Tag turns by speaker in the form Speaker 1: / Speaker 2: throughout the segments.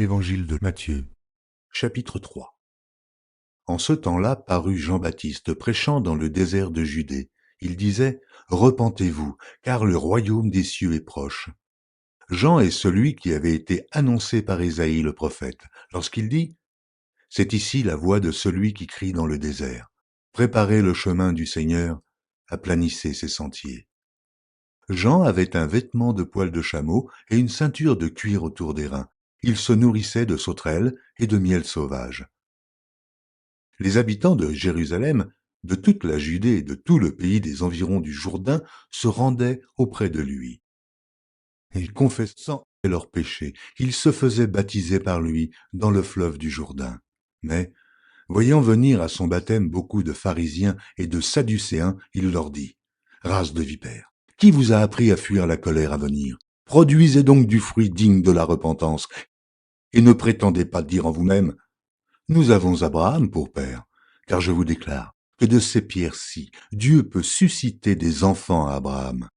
Speaker 1: Évangile de Matthieu, chapitre 3. En ce temps-là parut Jean-Baptiste prêchant dans le désert de Judée. Il disait, repentez-vous, car le royaume des cieux est proche. Jean est celui qui avait été annoncé par Ésaïe le prophète, lorsqu'il dit, c'est ici la voix de celui qui crie dans le désert. Préparez le chemin du Seigneur, aplanissez ses sentiers. Jean avait un vêtement de poil de chameau et une ceinture de cuir autour des reins. Il se nourrissait de sauterelles et de miel sauvage. Les habitants de Jérusalem, de toute la Judée et de tout le pays des environs du Jourdain se rendaient auprès de lui. Et confessant leurs péchés, ils se faisaient baptiser par lui dans le fleuve du Jourdain. Mais, voyant venir à son baptême beaucoup de pharisiens et de sadducéens, il leur dit, « Race de vipères, qui vous a appris à fuir la colère à venir? Produisez donc du fruit digne de la repentance, et ne prétendez pas dire en vous-même, nous avons Abraham pour père, car je vous déclare que de ces pierres-ci, Dieu peut susciter des enfants à Abraham.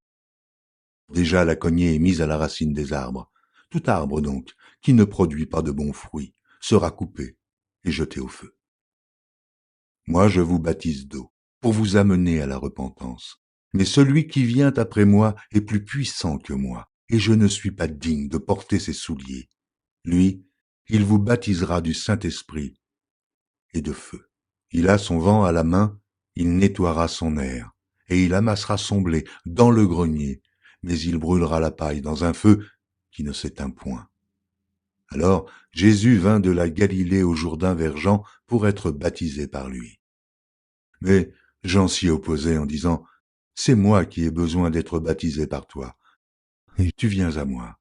Speaker 1: Déjà la cognée est mise à la racine des arbres. Tout arbre donc, qui ne produit pas de bons fruits, sera coupé et jeté au feu. Moi je vous baptise d'eau, pour vous amener à la repentance. Mais celui qui vient après moi est plus puissant que moi, et je ne suis pas digne de porter ses souliers. Lui, il vous baptisera du Saint-Esprit et de feu. Il a son vent à la main, il nettoiera son aire, et il amassera son blé dans le grenier, mais il brûlera la paille dans un feu qui ne s'éteint point. Alors Jésus vint de la Galilée au Jourdain vers Jean pour être baptisé par lui. Mais Jean s'y opposait en disant, « C'est moi qui ai besoin d'être baptisé par toi, et tu viens à moi. »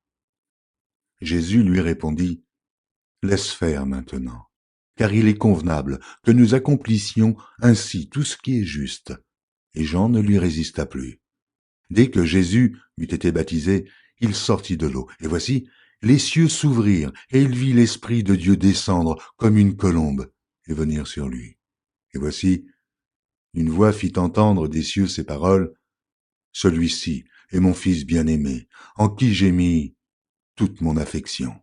Speaker 1: Jésus lui répondit, « Laisse faire maintenant, car il est convenable que nous accomplissions ainsi tout ce qui est juste. » Et Jean ne lui résista plus. Dès que Jésus eut été baptisé, il sortit de l'eau, et voici, les cieux s'ouvrirent, et il vit l'Esprit de Dieu descendre comme une colombe et venir sur lui. Et voici, une voix fit entendre des cieux ces paroles, « Celui-ci est mon Fils bien-aimé, en qui j'ai mis toute mon affection. »